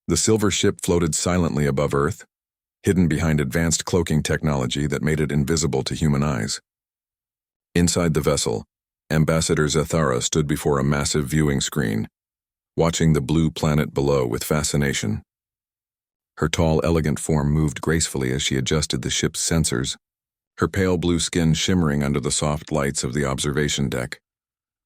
The silver ship floated silently above Earth, hidden behind advanced cloaking technology that made it invisible to human eyes. Inside the vessel, Ambassador Zathara stood before a massive viewing screen, watching the blue planet below with fascination. Her tall, elegant form moved gracefully as she adjusted the ship's sensors, her pale blue skin shimmering under the soft lights of the observation deck.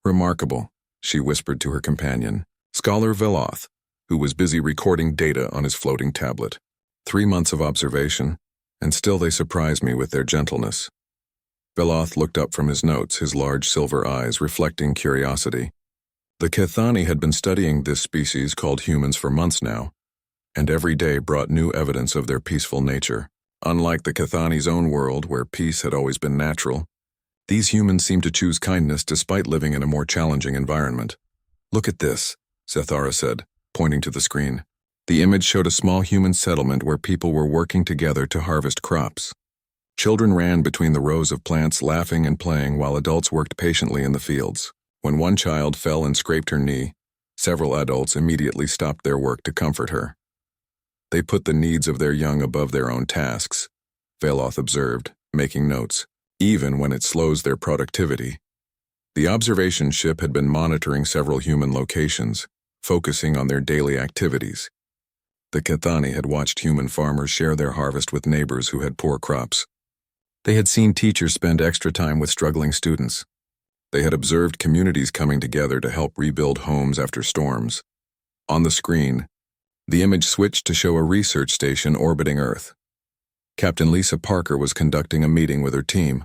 "Remarkable," she whispered to her companion, Scholar Veloth, who was busy recording data on his floating tablet. 3 months of observation, and still they surprise me with their gentleness. Veloth looked up from his notes, his large silver eyes reflecting curiosity. The Kethani had been studying this species called humans for months now, and every day brought new evidence of their peaceful nature. Unlike the Kethani's own world, where peace had always been natural, these humans seemed to choose kindness despite living in a more challenging environment. "Look at this," Zathara said, pointing to the screen. The image showed a small human settlement where people were working together to harvest crops. Children ran between the rows of plants, laughing and playing, while adults worked patiently in the fields. When one child fell and scraped her knee, several adults immediately stopped their work to comfort her. They put the needs of their young above their own tasks, Veloth observed, making notes, even when it slows their productivity. The observation ship had been monitoring several human locations, focusing on their daily activities. The Kethani had watched human farmers share their harvest with neighbors who had poor crops. They had seen teachers spend extra time with struggling students. They had observed communities coming together to help rebuild homes after storms. On the screen, the image switched to show a research station orbiting Earth. Captain Lisa Parker was conducting a meeting with her team,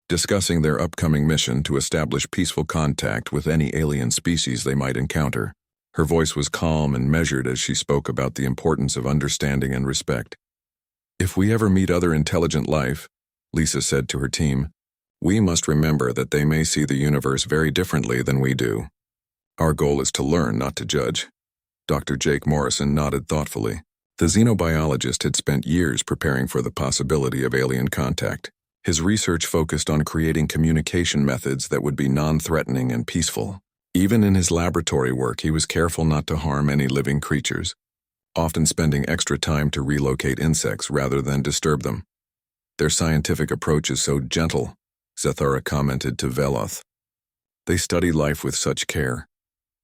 discussing their upcoming mission to establish peaceful contact with any alien species they might encounter. Her voice was calm and measured as she spoke about the importance of understanding and respect. "If we ever meet other intelligent life," Lisa said to her team, "we must remember that they may see the universe very differently than we do. Our goal is to learn, not to judge." Dr. Jake Morrison nodded thoughtfully. The xenobiologist had spent years preparing for the possibility of alien contact. His research focused on creating communication methods that would be non-threatening and peaceful. Even in his laboratory work, he was careful not to harm any living creatures, often spending extra time to relocate insects rather than disturb them. "Their scientific approach is so gentle," Zathara commented to Veloth. "They study life with such care."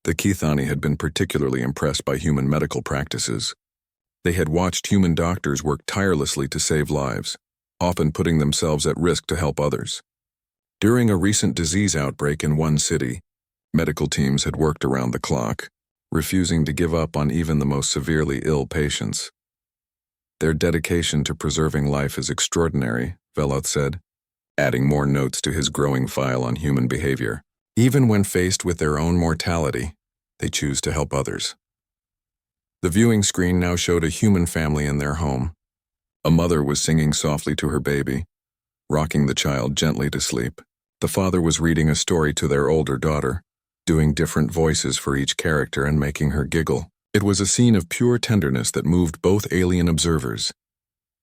The Kethani had been particularly impressed by human medical practices. They had watched human doctors work tirelessly to save lives, often putting themselves at risk to help others. During a recent disease outbreak in one city, medical teams had worked around the clock, refusing to give up on even the most severely ill patients. "Their dedication to preserving life is extraordinary," Veloth said, adding more notes to his growing file on human behavior. "Even when faced with their own mortality, they choose to help others." The viewing screen now showed a human family in their home. A mother was singing softly to her baby, rocking the child gently to sleep. The father was reading a story to their older daughter, doing different voices for each character and making her giggle. It was a scene of pure tenderness that moved both alien observers.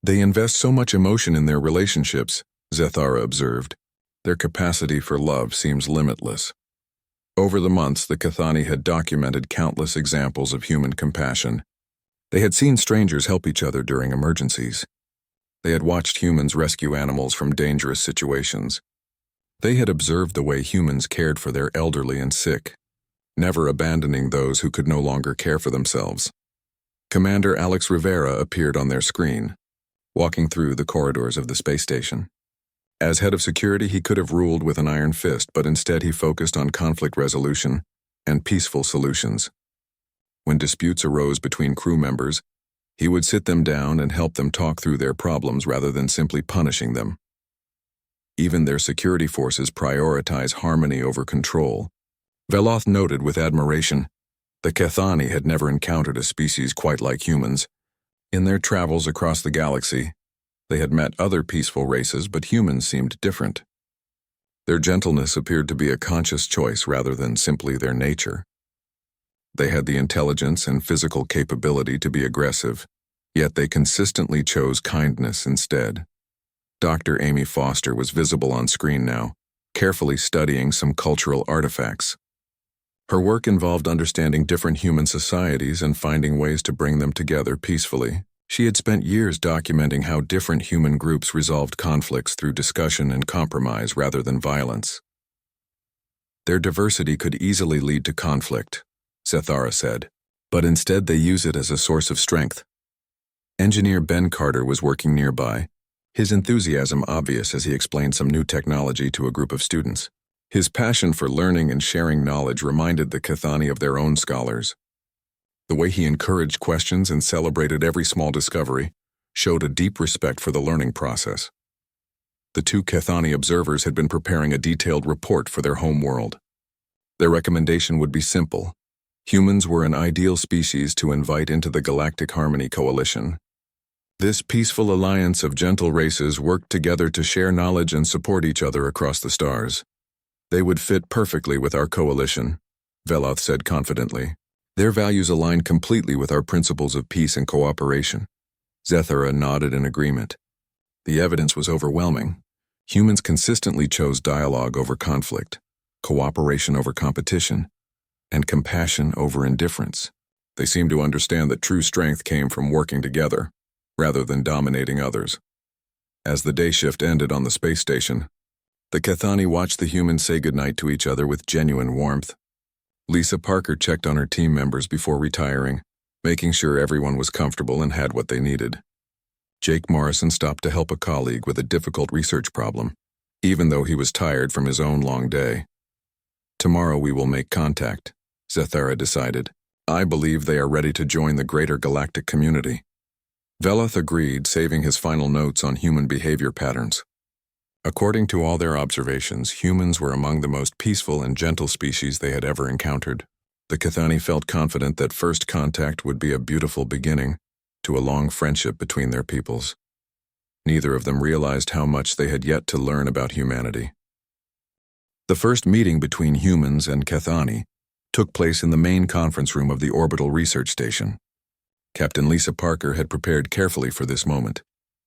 "They invest so much emotion in their relationships," Zathara observed. "Their capacity for love seems limitless." Over the months, the Kethani had documented countless examples of human compassion. They had seen strangers help each other during emergencies. They had watched humans rescue animals from dangerous situations. They had observed the way humans cared for their elderly and sick, never abandoning those who could no longer care for themselves. Commander Alex Rivera appeared on their screen, walking through the corridors of the space station. As head of security, he could have ruled with an iron fist, but instead he focused on conflict resolution and peaceful solutions. When disputes arose between crew members, he would sit them down and help them talk through their problems rather than simply punishing them. Even their security forces prioritize harmony over control. Veloth noted with admiration, the Kethani had never encountered a species quite like humans. In their travels across the galaxy, they had met other peaceful races, but humans seemed different. Their gentleness appeared to be a conscious choice rather than simply their nature. They had the intelligence and physical capability to be aggressive, yet they consistently chose kindness instead. Dr. Amy Foster was visible on screen now, carefully studying some cultural artifacts. Her work involved understanding different human societies and finding ways to bring them together peacefully. She had spent years documenting how different human groups resolved conflicts through discussion and compromise rather than violence. Their diversity could easily lead to conflict, Zathara said, but instead they use it as a source of strength. Engineer Ben Carter was working nearby, his enthusiasm obvious as he explained some new technology to a group of students. His passion for learning and sharing knowledge reminded the Cathani of their own scholars. The way he encouraged questions and celebrated every small discovery showed a deep respect for the learning process. The two Cathani observers had been preparing a detailed report for their home world. Their recommendation would be simple. Humans were an ideal species to invite into the Galactic Harmony Coalition. This peaceful alliance of gentle races worked together to share knowledge and support each other across the stars. They would fit perfectly with our coalition, Veloth said confidently. Their values align completely with our principles of peace and cooperation. Zathara nodded in agreement. The evidence was overwhelming. Humans consistently chose dialogue over conflict, cooperation over competition, and compassion over indifference. They seemed to understand that true strength came from working together, rather than dominating others. As the day shift ended on the space station, the Cathani watched the humans say goodnight to each other with genuine warmth. Lisa Parker checked on her team members before retiring, making sure everyone was comfortable and had what they needed. Jake Morrison stopped to help a colleague with a difficult research problem, even though he was tired from his own long day. Tomorrow we will make contact, Zathara decided. I believe they are ready to join the greater galactic community. Veloth agreed, saving his final notes on human behavior patterns. According to all their observations, humans were among the most peaceful and gentle species they had ever encountered. The Cathani felt confident that first contact would be a beautiful beginning to a long friendship between their peoples. Neither of them realized how much they had yet to learn about humanity. The first meeting between humans and Cathani took place in the main conference room of the orbital research station. Captain Lisa Parker had prepared carefully for this moment,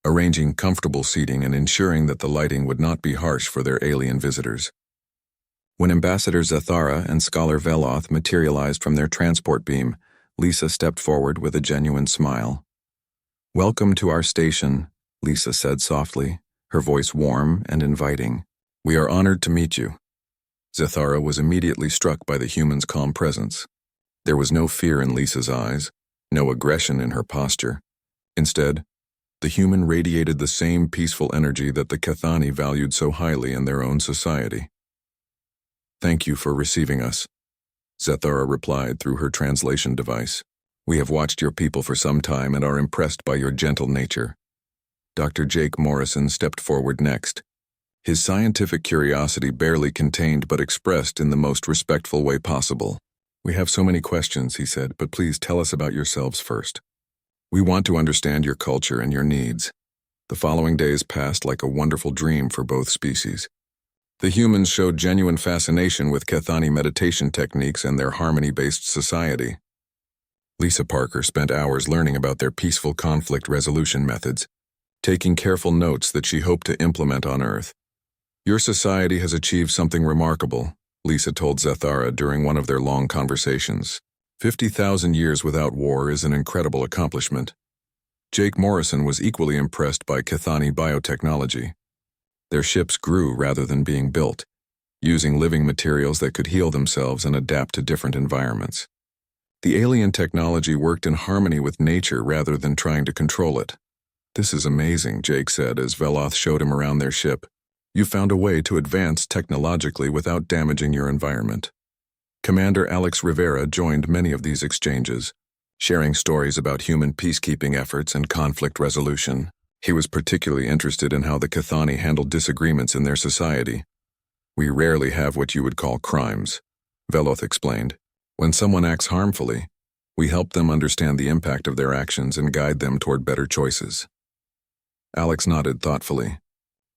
arranging comfortable seating and ensuring that the lighting would not be harsh for their alien visitors. When Ambassador Zathara and Scholar Veloth materialized from their transport beam, Lisa stepped forward with a genuine smile. "Welcome to our station," Lisa said softly, her voice warm and inviting. "We are honored to meet you." Zathara was immediately struck by the human's calm presence. There was no fear in Lisa's eyes, no aggression in her posture. Instead, the human radiated the same peaceful energy that the Cathani valued so highly in their own society. "Thank you for receiving us," Zathara replied through her translation device. "We have watched your people for some time and are impressed by your gentle nature." Dr. Jake Morrison stepped forward next, his scientific curiosity barely contained but expressed in the most respectful way possible. "We have so many questions," he said, "but please tell us about yourselves first. We want to understand your culture and your needs." The following days passed like a wonderful dream for both species. The humans showed genuine fascination with Cathani meditation techniques and their harmony-based society. Lisa Parker spent hours learning about their peaceful conflict resolution methods, taking careful notes that she hoped to implement on Earth. "Your society has achieved something remarkable," Lisa told Zathara during one of their long conversations. 50,000 years without war is an incredible accomplishment. Jake Morrison was equally impressed by Cathani biotechnology. Their ships grew rather than being built, using living materials that could heal themselves and adapt to different environments. The alien technology worked in harmony with nature rather than trying to control it. "This is amazing," Jake said as Veloth showed him around their ship. "You found a way to advance technologically without damaging your environment." Commander Alex Rivera joined many of these exchanges, sharing stories about human peacekeeping efforts and conflict resolution. He was particularly interested in how the Cathani handled disagreements in their society. "We rarely have what you would call crimes," Veloth explained. "When someone acts harmfully, we help them understand the impact of their actions and guide them toward better choices." Alex nodded thoughtfully.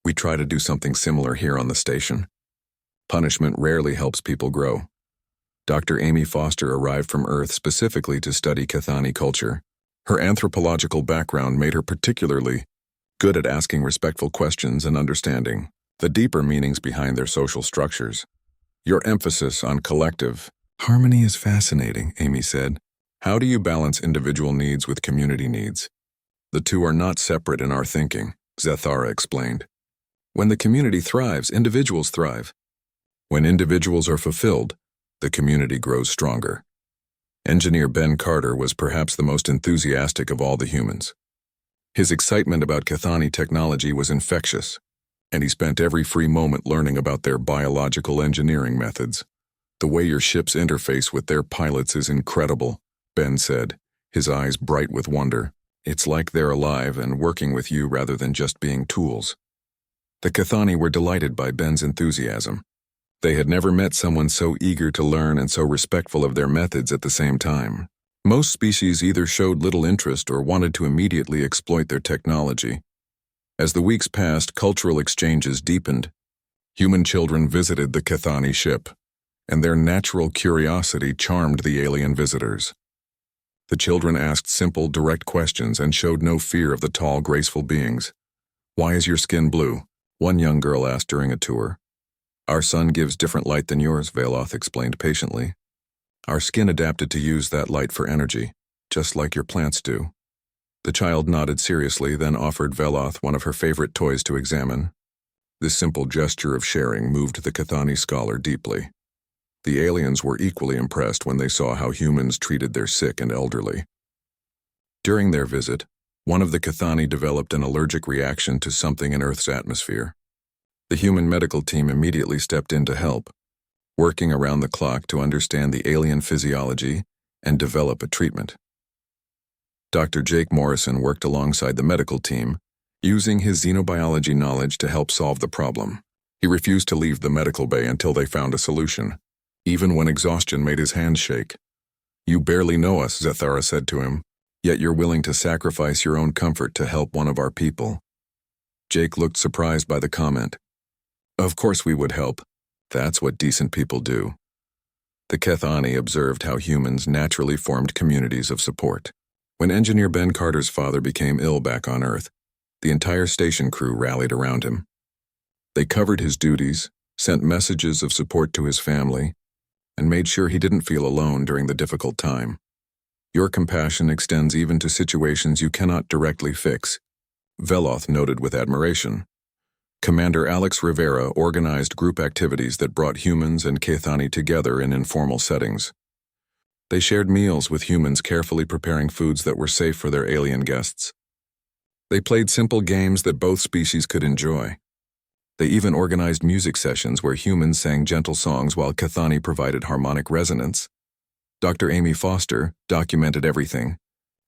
"We try to do something similar here on the station. Punishment rarely helps people grow." Dr. Amy Foster arrived from Earth specifically to study Cathani culture. Her anthropological background made her particularly good at asking respectful questions and understanding the deeper meanings behind their social structures. "Your emphasis on collective, Harmony is fascinating, Amy said. How do you balance individual needs with community needs? The two are not separate in our thinking, Zathara explained. When the community thrives, individuals thrive. When individuals are fulfilled, the community grows stronger. Engineer Ben Carter was perhaps the most enthusiastic of all the humans. His excitement about Cathani technology was infectious, and he spent every free moment learning about their biological engineering methods. The way your ships interface with their pilots is incredible, Ben said, his eyes bright with wonder. It's like they're alive and working with you rather than just being tools. The Cathani were delighted by Ben's enthusiasm. They had never met someone so eager to learn and so respectful of their methods at the same time. Most species either showed little interest or wanted to immediately exploit their technology. As the weeks passed, cultural exchanges deepened. Human children visited the Cathani ship, and their natural curiosity charmed the alien visitors. The children asked simple, direct questions and showed no fear of the tall, graceful beings. "Why is your skin blue?" one young girl asked during a tour. "Our sun gives different light than yours," Veloth explained patiently. "Our skin adapted to use that light for energy, just like your plants do." The child nodded seriously, then offered Veloth one of her favorite toys to examine. This simple gesture of sharing moved the Cathani scholar deeply. The aliens were equally impressed when they saw how humans treated their sick and elderly. During their visit, one of the Cathani developed an allergic reaction to something in Earth's atmosphere. The human medical team immediately stepped in to help, working around the clock to understand the alien physiology and develop a treatment. Dr. Jake Morrison worked alongside the medical team, using his xenobiology knowledge to help solve the problem. He refused to leave the medical bay until they found a solution, even when exhaustion made his hands shake. "You barely know us," Zathara said to him, "yet you're willing to sacrifice your own comfort to help one of our people." Jake looked surprised by the comment. "Of course we would help. That's what decent people do." The Cathani observed how humans naturally formed communities of support. When Engineer Ben Carter's father became ill back on Earth, the entire station crew rallied around him. They covered his duties, sent messages of support to his family, and made sure he didn't feel alone during the difficult time. "Your compassion extends even to situations you cannot directly fix," Veloth noted with admiration. Commander Alex Rivera organized group activities that brought humans and Cathani together in informal settings. They shared meals with humans, carefully preparing foods that were safe for their alien guests. They played simple games that both species could enjoy. They even organized music sessions where humans sang gentle songs while Cathani provided harmonic resonance. Dr. Amy Foster documented everything,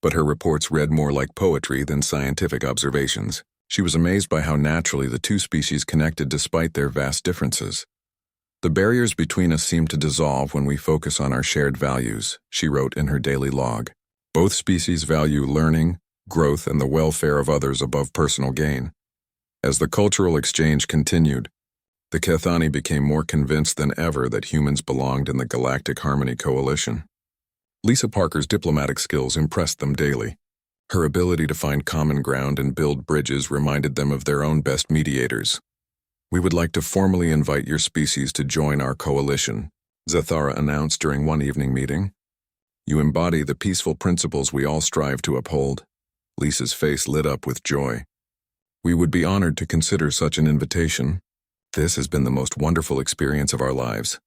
but her reports read more like poetry than scientific observations. She was amazed by how naturally the two species connected despite their vast differences. "The barriers between us seem to dissolve when we focus on our shared values," she wrote in her daily log. "Both species value learning, growth, and the welfare of others above personal gain." As the cultural exchange continued, the Cathani became more convinced than ever that humans belonged in the Galactic Harmony Coalition. Lisa Parker's diplomatic skills impressed them daily. Her ability to find common ground and build bridges reminded them of their own best mediators. "We would like to formally invite your species to join our coalition," Zathara announced during one evening meeting. "You embody the peaceful principles we all strive to uphold." Lisa's face lit up with joy. "We would be honored to consider such an invitation. This has been the most wonderful experience of our lives."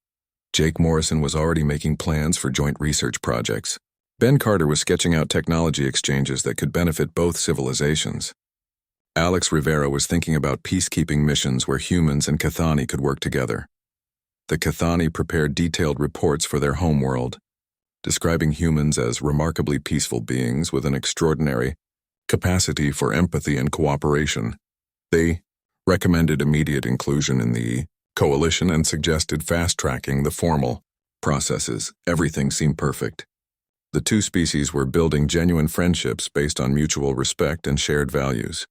Jake Morrison was already making plans for joint research projects. Ben Carter was sketching out technology exchanges that could benefit both civilizations. Alex Rivera was thinking about peacekeeping missions where humans and Cathani could work together. The Cathani prepared detailed reports for their homeworld, describing humans as remarkably peaceful beings with an extraordinary capacity for empathy and cooperation. They recommended immediate inclusion in the coalition and suggested fast-tracking the formal processes. Everything seemed perfect. The two species were building genuine friendships based on mutual respect and shared values.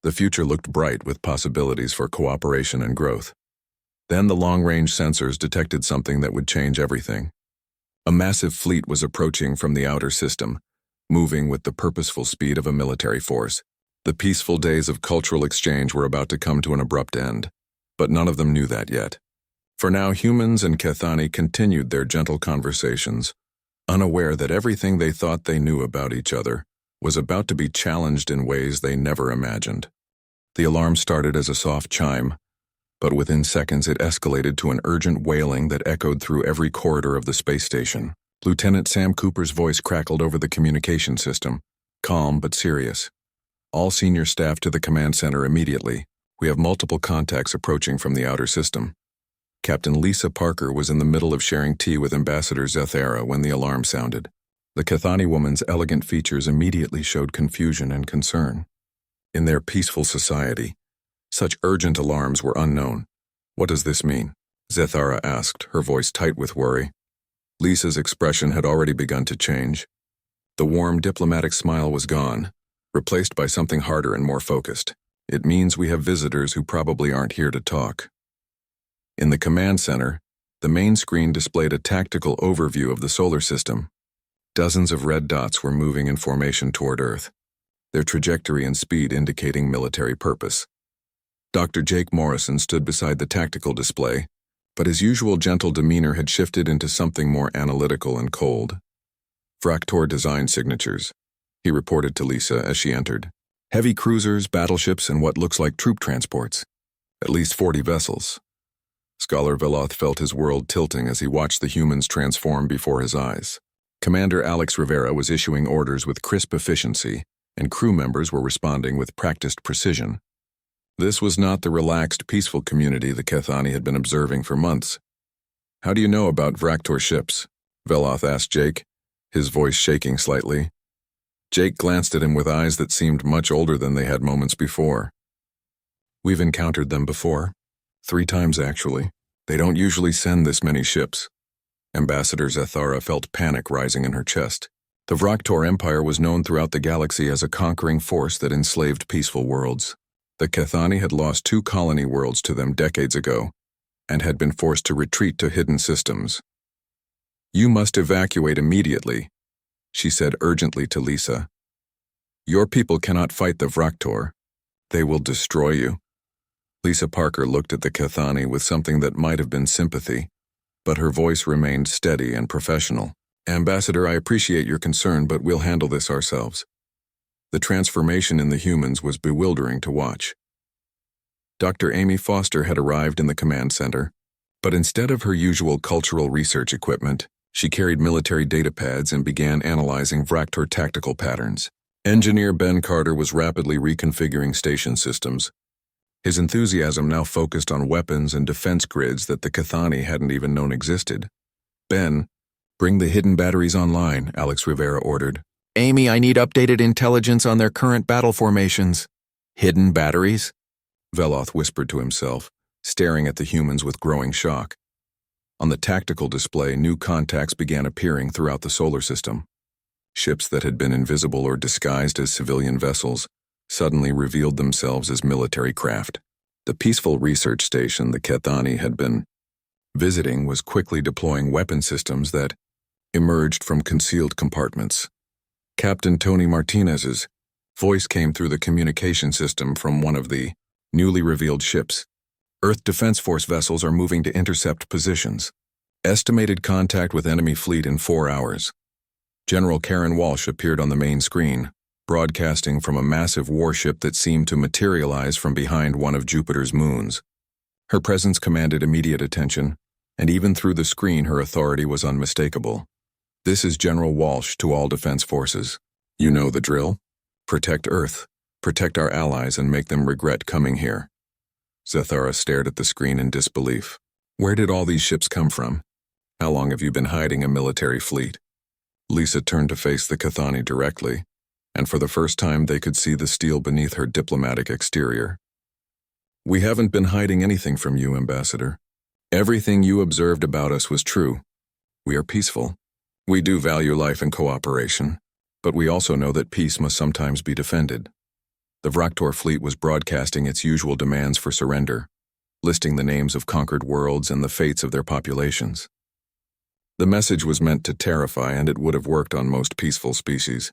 The future looked bright with possibilities for cooperation and growth. Then the long-range sensors detected something that would change everything. A massive fleet was approaching from the outer system, moving with the purposeful speed of a military force. The peaceful days of cultural exchange were about to come to an abrupt end, but none of them knew that yet. For now, humans and Kethani continued their gentle conversations, unaware that everything they thought they knew about each other was about to be challenged in ways they never imagined. The alarm started as a soft chime, but within seconds it escalated to an urgent wailing that echoed through every corridor of the space station. Lieutenant Sam Cooper's voice crackled over the communication system, calm but serious. All senior staff to the command center immediately. We have multiple contacts approaching from the outer system. Captain Lisa Parker was in the middle of sharing tea with Ambassador Zethara when the alarm sounded. The Kethani woman's elegant features immediately showed confusion and concern. In their peaceful society, such urgent alarms were unknown. What does this mean? Zethara asked, her voice tight with worry. Lisa's expression had already begun to change. The warm diplomatic smile was gone, replaced by something harder and more focused. It means we have visitors who probably aren't here to talk. In the command center, the main screen displayed a tactical overview of the solar system. Dozens of red dots were moving in formation toward Earth, their trajectory and speed indicating military purpose. Dr. Jake Morrison stood beside the tactical display, but his usual gentle demeanor had shifted into something more analytical and cold. Fraktor design signatures, he reported to Lisa as she entered. Heavy cruisers, battleships, and what looks like troop transports. At least 40 vessels. Scholar Veloth felt his world tilting as he watched the humans transform before his eyes. Commander Alex Rivera was issuing orders with crisp efficiency, and crew members were responding with practiced precision. This was not the relaxed, peaceful community the Kethani had been observing for months. How do you know about Fraktor ships? Veloth asked Jake, his voice shaking slightly. Jake glanced at him with eyes that seemed much older than they had moments before. We've encountered them before. 3 times, actually. They don't usually send this many ships. Ambassador Zethara felt panic rising in her chest. The Fraktor Empire was known throughout the galaxy as a conquering force that enslaved peaceful worlds. The Kethani had lost 2 colony worlds to them decades ago, and had been forced to retreat to hidden systems. You must evacuate immediately, she said urgently to Lisa. Your people cannot fight the Fraktor. They will destroy you. Lisa Parker looked at the Kethani with something that might have been sympathy, but her voice remained steady and professional. Ambassador, I appreciate your concern, but we'll handle this ourselves. The transformation in the humans was bewildering to watch. Dr. Amy Foster had arrived in the command center, but instead of her usual cultural research equipment, she carried military datapads and began analyzing Fraktor tactical patterns. Engineer Ben Carter was rapidly reconfiguring station systems. His enthusiasm now focused on weapons and defense grids that the Kethani hadn't even known existed. Ben, bring the hidden batteries online, Alex Rivera ordered. Amy, I need updated intelligence on their current battle formations. Hidden batteries? Veloth whispered to himself, staring at the humans with growing shock. On the tactical display, new contacts began appearing throughout the solar system. Ships that had been invisible or disguised as civilian vessels suddenly revealed themselves as military craft. The peaceful research station the Kethani had been visiting was quickly deploying weapon systems that emerged from concealed compartments. Captain Tony Martinez's voice came through the communication system from one of the newly revealed ships. Earth Defense Force vessels are moving to intercept positions. Estimated contact with enemy fleet in 4 hours. General Karen Walsh appeared on the main screen, broadcasting from a massive warship that seemed to materialize from behind one of Jupiter's moons. Her presence commanded immediate attention, and even through the screen her authority was unmistakable. This is General Walsh to all defense forces. You know the drill. Protect Earth, protect our allies, and make them regret coming here. Zethara stared at the screen in disbelief. Where did all these ships come from? How long have you been hiding a military fleet? Lisa turned to face the Kethani directly, and for the first time they could see the steel beneath her diplomatic exterior. We haven't been hiding anything from you, Ambassador. Everything you observed about us was true. We are peaceful. We do value life and cooperation, but we also know that peace must sometimes be defended. The Fraktor fleet was broadcasting its usual demands for surrender, listing the names of conquered worlds and the fates of their populations. The message was meant to terrify, and it would have worked on most peaceful species,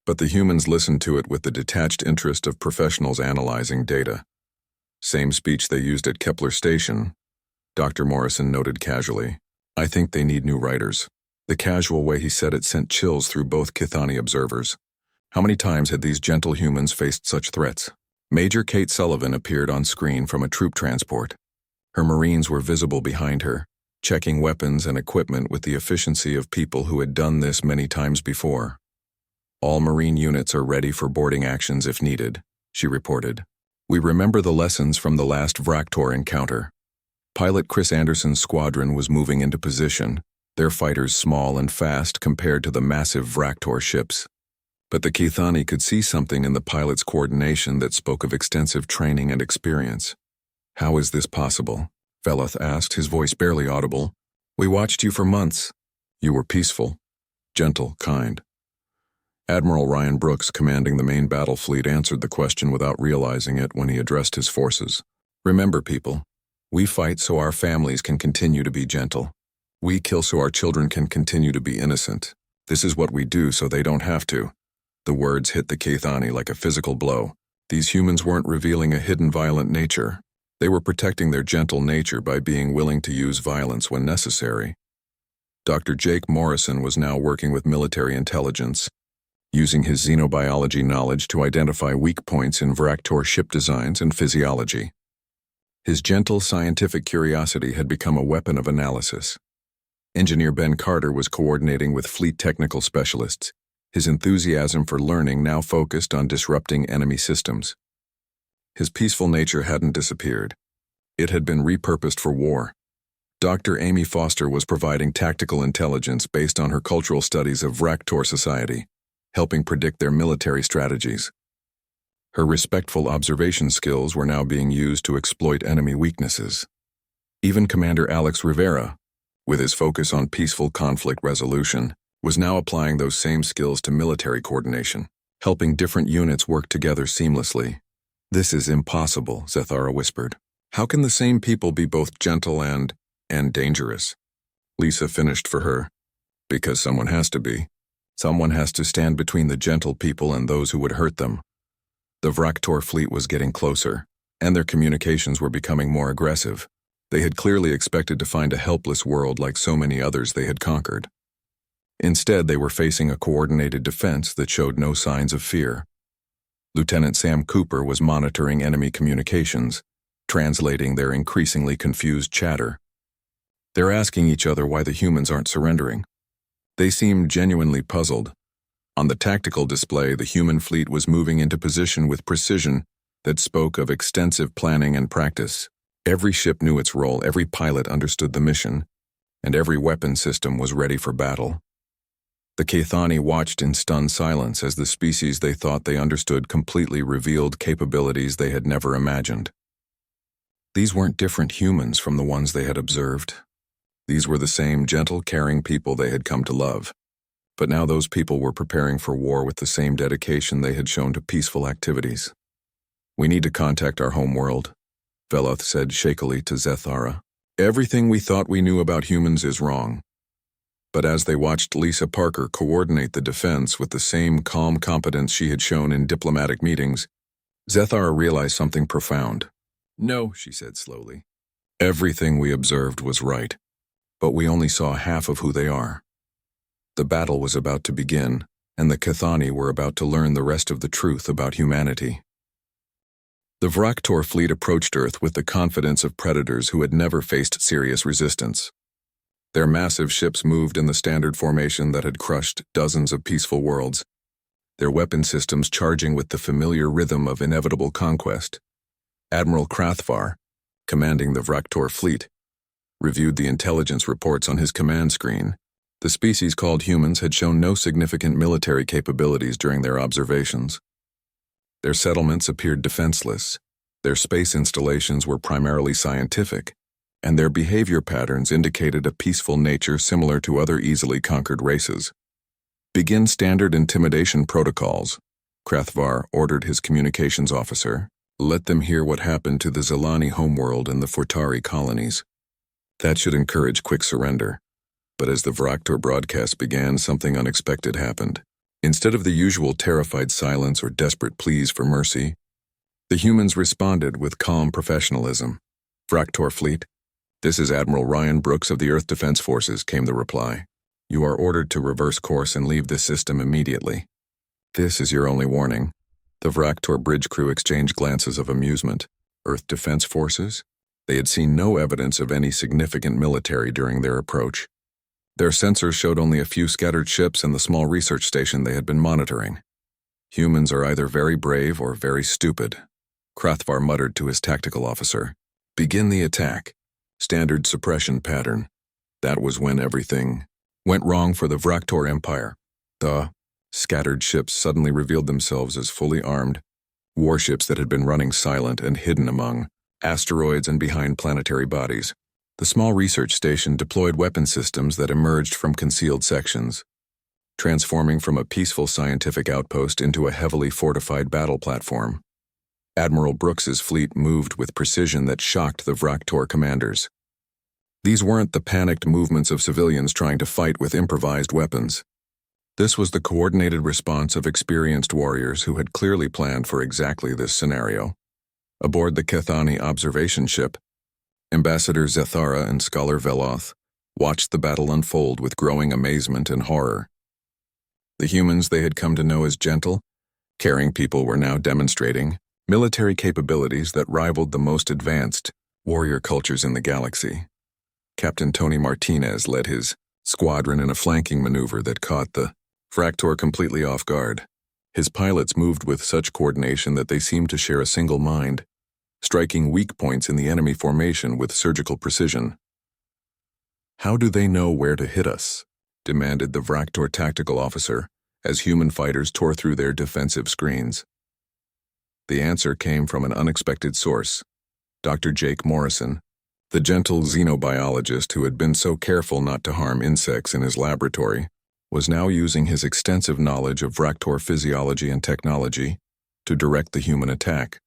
but the humans listened to it with the detached interest of professionals analyzing data. Same speech they used at Kepler Station, Dr. Morrison noted casually. "I think they need new writers." The casual way he said it sent chills through both Kithani observers. How many times had these gentle humans faced such threats? Major Kate Sullivan appeared on screen from a troop transport. Her Marines were visible behind her, checking weapons and equipment with the efficiency of people who had done this many times before. "All Marine units are ready for boarding actions if needed," she reported. "We remember the lessons from the last Vraktor encounter." Pilot Chris Anderson's squadron was moving into position, their fighters small and fast compared to the massive Vraktor ships. But the Kithani could see something in the pilot's coordination that spoke of extensive training and experience. "How is this possible?" Veloth asked, his voice barely audible. "We watched you for months. You were peaceful, gentle, kind." Admiral Ryan Brooks, commanding the main battle fleet, answered the question without realizing it when he addressed his forces. "Remember, people, we fight so our families can continue to be gentle. We kill so our children can continue to be innocent. This is what we do so they don't have to." The words hit the Kithani like a physical blow. These humans weren't revealing a hidden violent nature. They were protecting their gentle nature by being willing to use violence when necessary. Dr. Jake Morrison was now working with military intelligence, using his xenobiology knowledge to identify weak points in Vraktor ship designs and physiology. His gentle scientific curiosity had become a weapon of analysis. Engineer Ben Carter was coordinating with fleet technical specialists, his enthusiasm for learning now focused on disrupting enemy systems. His peaceful nature hadn't disappeared. It had been repurposed for war. Dr. Amy Foster was providing tactical intelligence based on her cultural studies of Vraktor society, helping predict their military strategies. Her respectful observation skills were now being used to exploit enemy weaknesses. Even Commander Alex Rivera, with his focus on peaceful conflict resolution, was now applying those same skills to military coordination, helping different units work together seamlessly. "This is impossible," Zethara whispered. "How can the same people be both gentle and dangerous?" Lisa finished for her. "Because someone has to be. Someone has to stand between the gentle people and those who would hurt them." The Vraktor fleet was getting closer, and their communications were becoming more aggressive. They had clearly expected to find a helpless world like so many others they had conquered. Instead, they were facing a coordinated defense that showed no signs of fear. Lieutenant Sam Cooper was monitoring enemy communications, translating their increasingly confused chatter. "They're asking each other why the humans aren't surrendering." They seemed genuinely puzzled. On the tactical display, the human fleet was moving into position with precision that spoke of extensive planning and practice. Every ship knew its role, every pilot understood the mission, and every weapon system was ready for battle. The Kithani watched in stunned silence as the species they thought they understood completely revealed capabilities they had never imagined. These weren't different humans from the ones they had observed. These were the same gentle, caring people they had come to love. But now those people were preparing for war with the same dedication they had shown to peaceful activities. "We need to contact our home world," Veloth said shakily to Zethara. "Everything we thought we knew about humans is wrong." But as they watched Lisa Parker coordinate the defense with the same calm competence she had shown in diplomatic meetings, Zethara realized something profound. "No," she said slowly. "Everything we observed was right, but we only saw half of who they are." The battle was about to begin, and the Kithani were about to learn the rest of the truth about humanity. The Vraktor fleet approached Earth with the confidence of predators who had never faced serious resistance. Their massive ships moved in the standard formation that had crushed dozens of peaceful worlds, their weapon systems charging with the familiar rhythm of inevitable conquest. Admiral Krathvar, commanding the Vraktor fleet, reviewed the intelligence reports on his command screen. The species called humans had shown no significant military capabilities during their observations. Their settlements appeared defenseless, their space installations were primarily scientific, and their behavior patterns indicated a peaceful nature similar to other easily conquered races. "Begin standard intimidation protocols," Krathvar ordered his communications officer. "Let them hear what happened to the Zelani homeworld and the Fortari colonies. That should encourage quick surrender." But as the Vraktor broadcast began, something unexpected happened. Instead of the usual terrified silence or desperate pleas for mercy, the humans responded with calm professionalism. "Vraktor fleet, "This is Admiral Ryan Brooks of the Earth Defense Forces," came the reply. "You are ordered to reverse course and leave this system immediately. This is your only warning." The Vraktor bridge crew exchanged glances of amusement. Earth Defense Forces? They had seen no evidence of any significant military during their approach. Their sensors showed only a few scattered ships and the small research station they had been monitoring. "Humans are either very brave or very stupid," Krathvar muttered to his tactical officer. "Begin the attack. Standard suppression pattern." That was when everything went wrong for the Vraktor Empire. The scattered ships suddenly revealed themselves as fully armed warships that had been running silent and hidden among asteroids and behind planetary bodies. The small research station deployed weapon systems that emerged from concealed sections, transforming from a peaceful scientific outpost into a heavily fortified battle platform. Admiral Brooks's fleet moved with precision that shocked the Vraktor commanders. These weren't the panicked movements of civilians trying to fight with improvised weapons. This was the coordinated response of experienced warriors who had clearly planned for exactly this scenario. Aboard the Kethani observation ship, Ambassador Zethara and Scholar Veloth watched the battle unfold with growing amazement and horror. The humans they had come to know as gentle, caring people were now demonstrating military capabilities that rivaled the most advanced warrior cultures in the galaxy. Captain Tony Martinez led his squadron in a flanking maneuver that caught the Vraktor completely off guard. His pilots moved with such coordination that they seemed to share a single mind, striking weak points in the enemy formation with surgical precision. "How do they know where to hit us?" demanded the Vraktor tactical officer as human fighters tore through their defensive screens. The answer came from an unexpected source. Dr. Jake Morrison, the gentle xenobiologist who had been so careful not to harm insects in his laboratory, was now using his extensive knowledge of Vraktor physiology and technology to direct the human attack.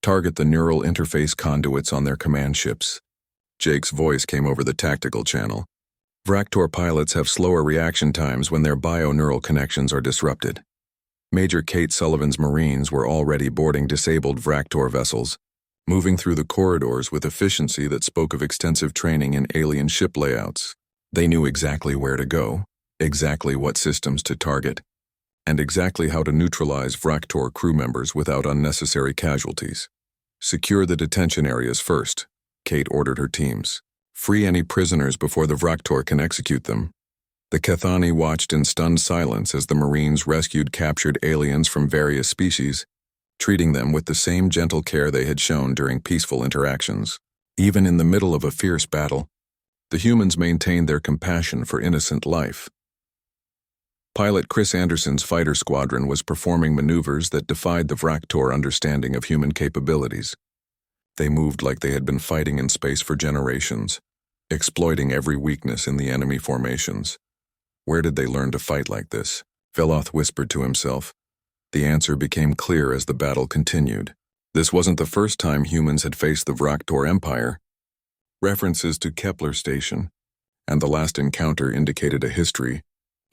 "Target the neural interface conduits on their command ships." Jake's voice came over the tactical channel. "Vraktor pilots have slower reaction times when their bio-neural connections are disrupted." Major Kate Sullivan's Marines were already boarding disabled Vraktor vessels, moving through the corridors with efficiency that spoke of extensive training in alien ship layouts. They knew exactly where to go, exactly what systems to target, and exactly how to neutralize Vraktor crew members without unnecessary casualties. "Secure the detention areas first," Kate ordered her teams. "Free any prisoners before the Vraktor can execute them." The Kethani watched in stunned silence as the Marines rescued captured aliens from various species, treating them with the same gentle care they had shown during peaceful interactions. Even in the middle of a fierce battle, the humans maintained their compassion for innocent life. Pilot Chris Anderson's fighter squadron was performing maneuvers that defied the Vraktor understanding of human capabilities. They moved like they had been fighting in space for generations, exploiting every weakness in the enemy formations. Where did they learn to fight like this? Veloth whispered to himself. The answer became clear as the battle continued. This wasn't the first time humans had faced the Vraktor Empire. References to Kepler Station and the last encounter indicated a history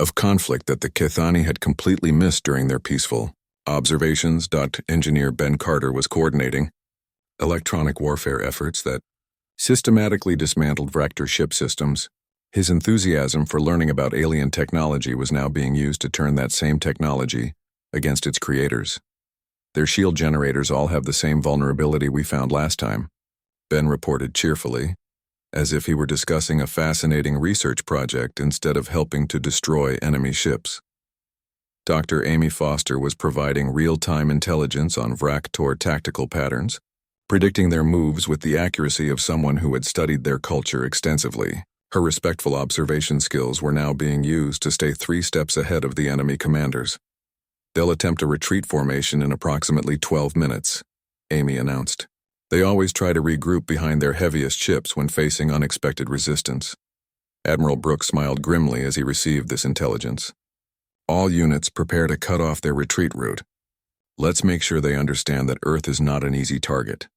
of conflict that the Kethani had completely missed during their peaceful observations. Engineer Ben Carter was coordinating electronic warfare efforts that systematically dismantled Vraktor ship systems. His enthusiasm for learning about alien technology was now being used to turn that same technology against its creators. "Their shield generators all have the same vulnerability we found last time," Ben reported cheerfully, as if he were discussing a fascinating research project instead of helping to destroy enemy ships. Dr. Amy Foster was providing real-time intelligence on Vraktor tactical patterns, predicting their moves with the accuracy of someone who had studied their culture extensively. Her respectful observation skills were now being used to stay 3 steps ahead of the enemy commanders. "They'll attempt a retreat formation in approximately 12 minutes, Amy announced. "They always try to regroup behind their heaviest ships when facing unexpected resistance." Admiral Brooks smiled grimly as he received this intelligence. "All units prepare to cut off their retreat route. Let's make sure they understand that Earth is not an easy target."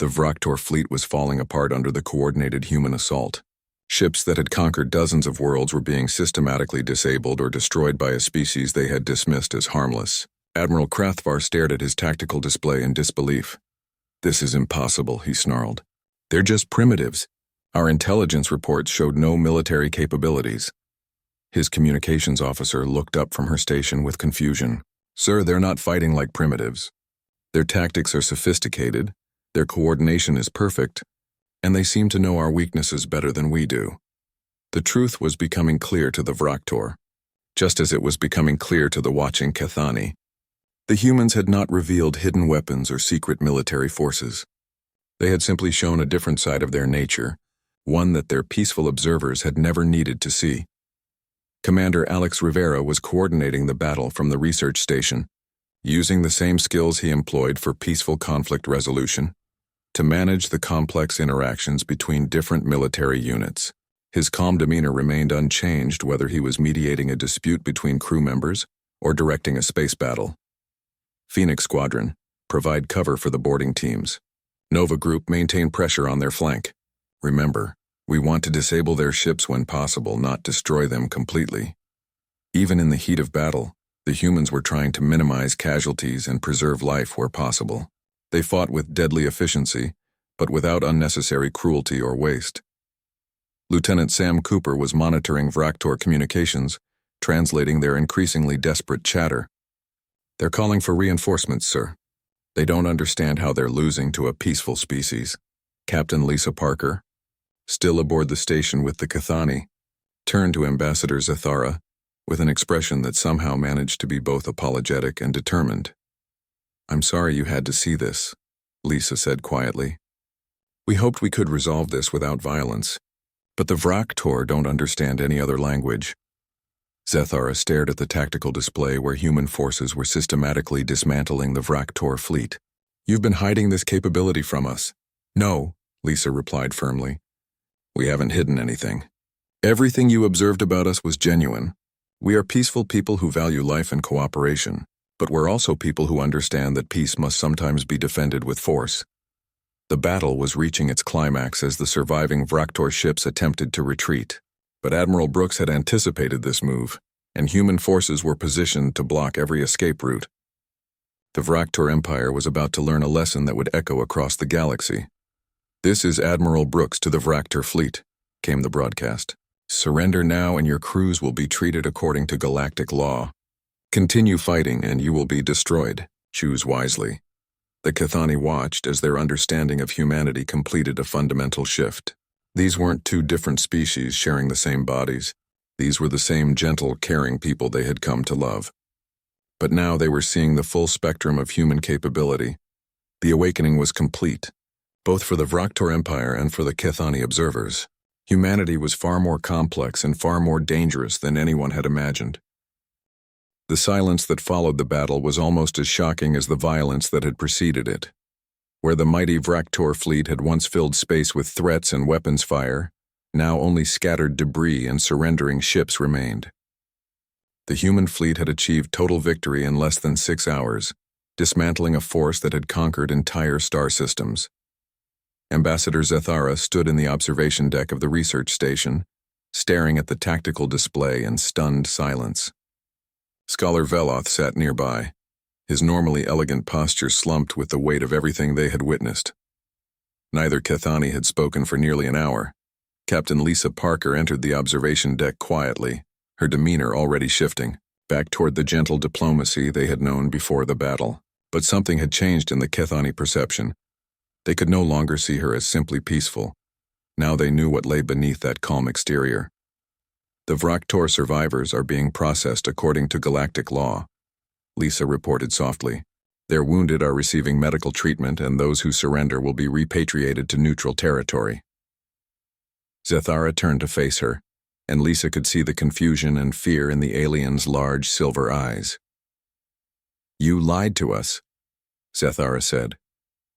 The Vraktor fleet was falling apart under the coordinated human assault. Ships that had conquered dozens of worlds were being systematically disabled or destroyed by a species they had dismissed as harmless. Admiral Krathvar stared at his tactical display in disbelief. "This is impossible," he snarled. "They're just primitives. Our intelligence reports showed no military capabilities. His communications officer looked up from her station with confusion. Sir, they're not fighting like primitives. Their tactics are sophisticated, their coordination is perfect, and they seem to know our weaknesses better than we do. The truth was becoming clear to the Vraktor, just as it was becoming clear to the watching Kethani. The humans had not revealed hidden weapons or secret military forces. They had simply shown a different side of their nature, one that their peaceful observers had never needed to see. Commander Alex Rivera was coordinating the battle from the research station, using the same skills he employed for peaceful conflict resolution, to manage the complex interactions between different military units. His calm demeanor remained unchanged whether he was mediating a dispute between crew members or directing a space battle. Phoenix Squadron, provide cover for the boarding teams. Nova Group, maintain pressure on their flank. Remember, we want to disable their ships when possible, not destroy them completely. Even in the heat of battle, the humans were trying to minimize casualties and preserve life where possible. They fought with deadly efficiency, but without unnecessary cruelty or waste. Lieutenant Sam Cooper was monitoring Vraktor communications, translating their increasingly desperate chatter. They're calling for reinforcements, sir. They don't understand how they're losing to a peaceful species. Captain Lisa Parker, still aboard the station with the Kethani, turned to Ambassador Zathara with an expression that somehow managed to be both apologetic and determined. I'm sorry you had to see this, Lisa said quietly. We hoped we could resolve this without violence, but the Vraktor don't understand any other language. Zathara stared at the tactical display where human forces were systematically dismantling the Vraktor fleet. You've been hiding this capability from us. No, Lisa replied firmly. We haven't hidden anything. Everything you observed about us was genuine. We are peaceful people who value life and cooperation, but we're also people who understand that peace must sometimes be defended with force. The battle was reaching its climax as the surviving Vraktor ships attempted to retreat, but Admiral Brooks had anticipated this move, and human forces were positioned to block every escape route. The Vraktor Empire was about to learn a lesson that would echo across the galaxy. This is Admiral Brooks to the Vraktor fleet, came the broadcast. Surrender now and your crews will be treated according to galactic law. Continue fighting and you will be destroyed. Choose wisely. The Kethani watched as their understanding of humanity completed a fundamental shift. These weren't two different species sharing the same bodies. These were the same gentle, caring people they had come to love. But now they were seeing the full spectrum of human capability. The awakening was complete, both for the Vraktor Empire and for the Kethani observers. Humanity was far more complex and far more dangerous than anyone had imagined. The silence that followed the battle was almost as shocking as the violence that had preceded it. Where the mighty Vraktor fleet had once filled space with threats and weapons fire, now only scattered debris and surrendering ships remained. The human fleet had achieved total victory in less than 6 hours, dismantling a force that had conquered entire star systems. Ambassador Zathara stood in the observation deck of the research station, staring at the tactical display in stunned silence. Scholar Veloth sat nearby, his normally elegant posture slumped with the weight of everything they had witnessed. Neither Kethani had spoken for nearly an hour. Captain Lisa Parker entered the observation deck quietly, her demeanor already shifting, back toward the gentle diplomacy they had known before the battle. But something had changed in the Kethani perception. They could no longer see her as simply peaceful. Now they knew what lay beneath that calm exterior. The Vraktor survivors are being processed according to galactic law, Lisa reported softly. Their wounded are receiving medical treatment and those who surrender will be repatriated to neutral territory. Zathara turned to face her, and Lisa could see the confusion and fear in the alien's large silver eyes. You lied to us, Zathara said,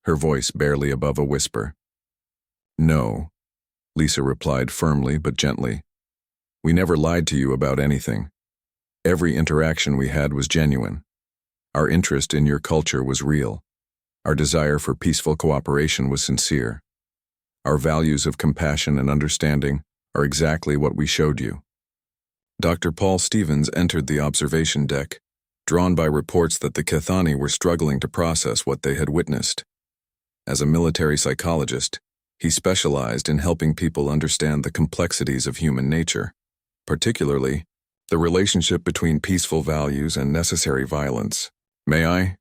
her voice barely above a whisper. No, Lisa replied firmly but gently. We never lied to you about anything. Every interaction we had was genuine. Our interest in your culture was real. Our desire for peaceful cooperation was sincere. Our values of compassion and understanding are exactly what we showed you. Dr. Paul Stevens entered the observation deck, drawn by reports that the Kethani were struggling to process what they had witnessed. As a military psychologist, He specialized in helping people understand the complexities of human nature, particularly the relationship between peaceful values and necessary violence. "May I?"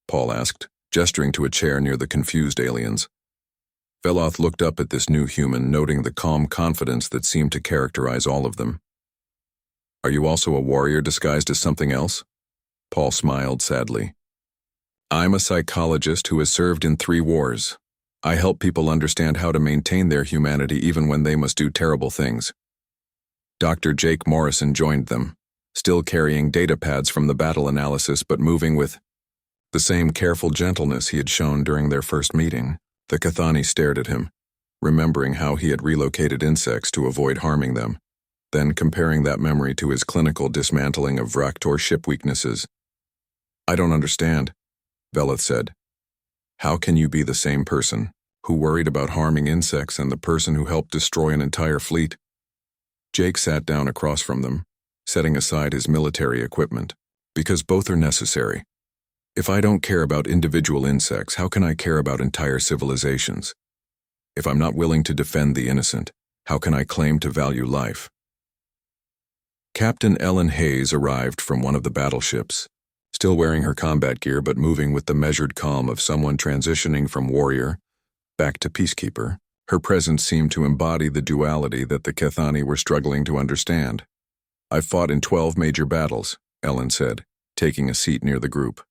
Paul asked, gesturing to a chair near the confused aliens. Veloth looked up at this new human, noting the calm confidence that seemed to characterize all of them. "Are you also a warrior disguised as something else?" Paul smiled sadly. "I'm a psychologist who has served in 3 wars. I help people understand how to maintain their humanity even when they must do terrible things." Dr. Jake Morrison joined them, still carrying data pads from the battle analysis but moving with the same careful gentleness he had shown during their first meeting. The Cathani stared at him, remembering how he had relocated insects to avoid harming them, then comparing that memory to his clinical dismantling of Vraktor ship weaknesses. "I don't understand," Veloth said. "How can you be the same person who worried about harming insects and the person who helped destroy an entire fleet?" Jake sat down across from them, setting aside his military equipment. "Because both are necessary. If I don't care about individual insects, how can I care about entire civilizations? If I'm not willing to defend the innocent, how can I claim to value life?" Captain Ellen Hayes arrived from one of the battleships, still wearing her combat gear but moving with the measured calm of someone transitioning from warrior back to peacekeeper. Her presence seemed to embody the duality that the Cathani were struggling to understand. "I've fought in 12 major battles," Ellen said, taking a seat near the group.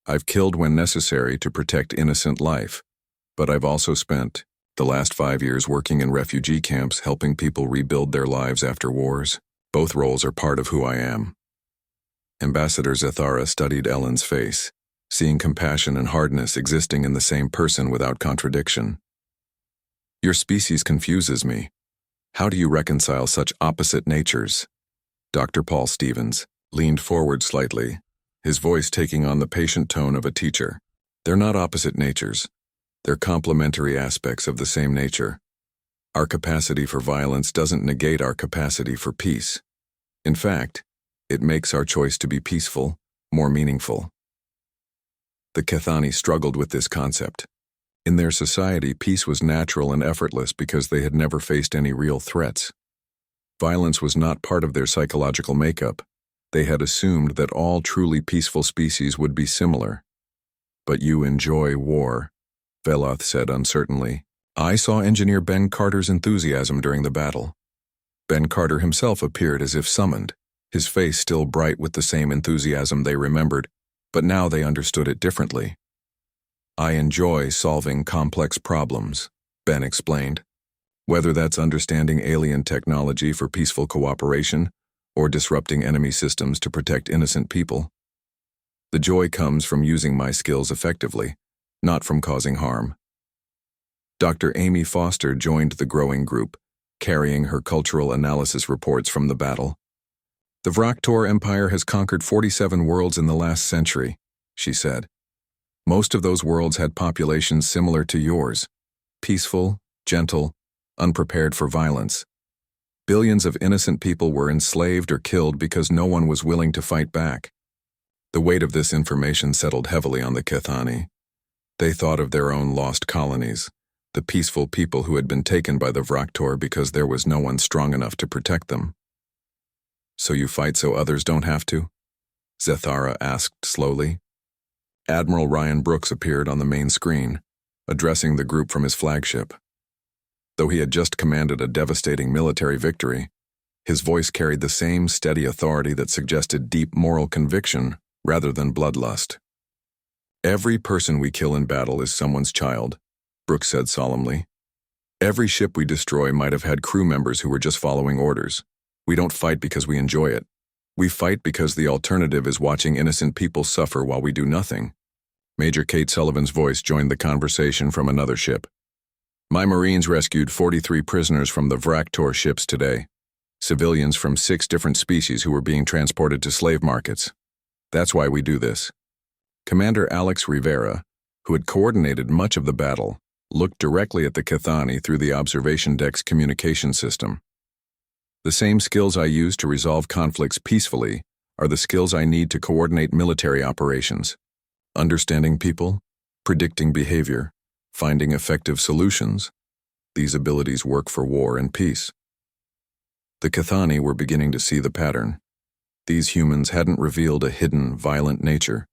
"I've killed when necessary to protect innocent life, but I've also spent the last 5 years working in refugee camps helping people rebuild their lives after wars. Both roles are part of who I am." Ambassador Zathara studied Ellen's face, seeing compassion and hardness existing in the same person without contradiction. "Your species confuses me. How do you reconcile such opposite natures?" Dr. Paul Stevens leaned forward slightly, his voice taking on the patient tone of a teacher. "They're not opposite natures. They're complementary aspects of the same nature. Our capacity for violence doesn't negate our capacity for peace. In fact, it makes our choice to be peaceful more meaningful." The Cathani struggled with this concept. In their society, peace was natural and effortless because they had never faced any real threats. Violence was not part of their psychological makeup. They had assumed that all truly peaceful species would be similar. "But you enjoy war," Veloth said uncertainly. "I saw Engineer Ben Carter's enthusiasm during the battle." Ben Carter himself appeared as if summoned, his face still bright with the same enthusiasm they remembered, but now they understood it differently. "I enjoy solving complex problems," Ben explained. "Whether that's understanding alien technology for peaceful cooperation or disrupting enemy systems to protect innocent people. The joy comes from using my skills effectively, not from causing harm." Dr. Amy Foster joined the growing group, carrying her cultural analysis reports from the battle. "The Vraktor Empire has conquered 47 worlds in the last century," she said. "Most of those worlds had populations similar to yours, peaceful, gentle, unprepared for violence. Billions of innocent people were enslaved or killed because no one was willing to fight back." The weight of this information settled heavily on the Cathani. They thought of their own lost colonies, the peaceful people who had been taken by the Vraktor because there was no one strong enough to protect them. "So you fight so others don't have to?" Zathara asked slowly. Admiral Ryan Brooks appeared on the main screen, addressing the group from his flagship. Though he had just commanded a devastating military victory, his voice carried the same steady authority that suggested deep moral conviction rather than bloodlust. "Every person we kill in battle is someone's child," Brooks said solemnly. "Every ship we destroy might have had crew members who were just following orders. We don't fight because we enjoy it. We fight because the alternative is watching innocent people suffer while we do nothing." Major Kate Sullivan's voice joined the conversation from another ship. "My Marines rescued 43 prisoners from the Vraktor ships today, civilians from 6 different species who were being transported to slave markets. That's why we do this." Commander Alex Rivera, who had coordinated much of the battle, looked directly at the Cathani through the observation deck's communication system. "The same skills I use to resolve conflicts peacefully are the skills I need to coordinate military operations. Understanding people, predicting behavior, finding effective solutions. these abilities work for war and peace. The Cathani were beginning to see the pattern. These humans hadn't revealed a hidden, violent nature.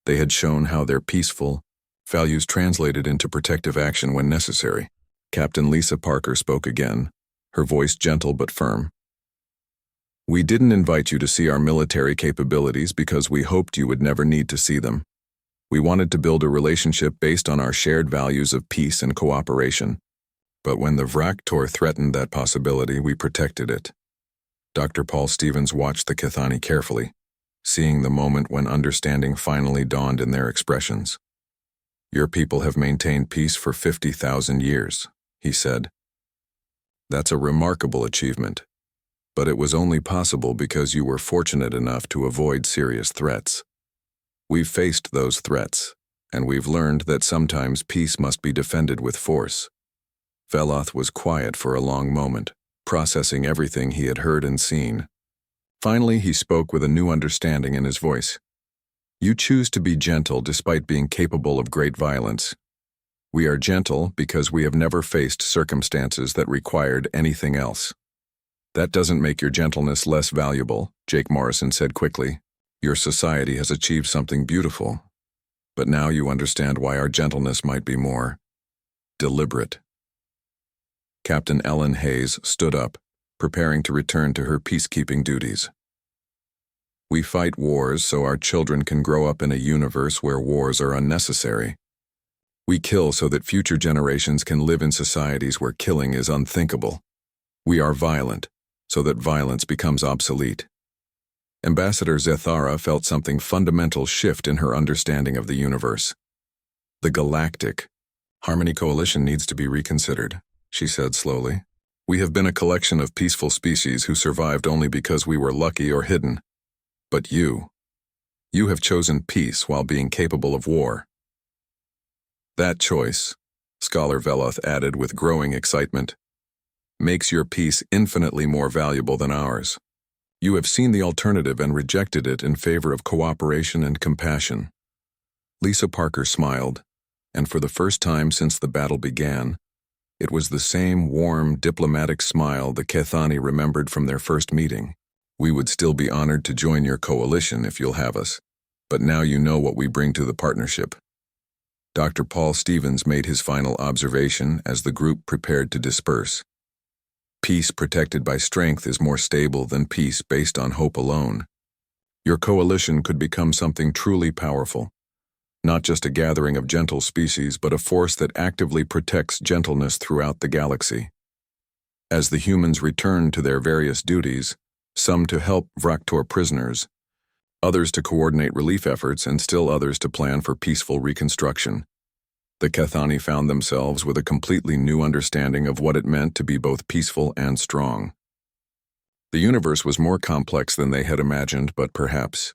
They had shown how their peaceful values translated into protective action when necessary. Captain Lisa Parker spoke again, her voice gentle but firm. We didn't invite you to see our military capabilities because we hoped you would never need to see them. We wanted to build a relationship based on our shared values of peace and cooperation. But when the Vraktor threatened that possibility, we protected it. Dr. Paul Stevens watched the Cathani carefully, seeing the moment when understanding finally dawned in their expressions. Your people have maintained peace for 50,000 years, he said. That's a remarkable achievement, but it was only possible because you were fortunate enough to avoid serious threats. We've faced those threats, and we've learned that sometimes peace must be defended with force. Veloth was quiet for a long moment, processing everything he had heard and seen. Finally, he spoke with a new understanding in his voice. You choose to be gentle despite being capable of great violence. We are gentle because we have never faced circumstances that required anything else. That doesn't make your gentleness less valuable, Jake Morrison said quickly. Your society has achieved something beautiful. But now you understand why our gentleness might be more deliberate. Captain Ellen Hayes stood up, preparing to return to her peacekeeping duties. We fight wars so our children can grow up in a universe where wars are unnecessary. We kill so that future generations can live in societies where killing is unthinkable. We are violent, so that violence becomes obsolete. Ambassador Zethara felt something fundamental shift in her understanding of the universe. The Galactic Harmony Coalition needs to be reconsidered, she said slowly. We have been a collection of peaceful species who survived only because we were lucky or hidden. But you have chosen peace while being capable of war. That choice, Scholar Veloth added with growing excitement, makes your peace infinitely more valuable than ours. You have seen the alternative and rejected it in favor of cooperation and compassion. Lisa Parker smiled, and for the first time since the battle began, it was the same warm, diplomatic smile the Cathani remembered from their first meeting. We would still be honored to join your coalition if you'll have us, but now you know what we bring to the partnership. Dr. Paul Stevens made his final observation as the group prepared to disperse. Peace protected by strength is more stable than peace based on hope alone. Your coalition could become something truly powerful. Not just a gathering of gentle species, but a force that actively protects gentleness throughout the galaxy. As the humans returned to their various duties, some to help Vraktor prisoners, others to coordinate relief efforts, and still others to plan for peaceful reconstruction, the Cathani found themselves with a completely new understanding of what it meant to be both peaceful and strong. The universe was more complex than they had imagined, but perhaps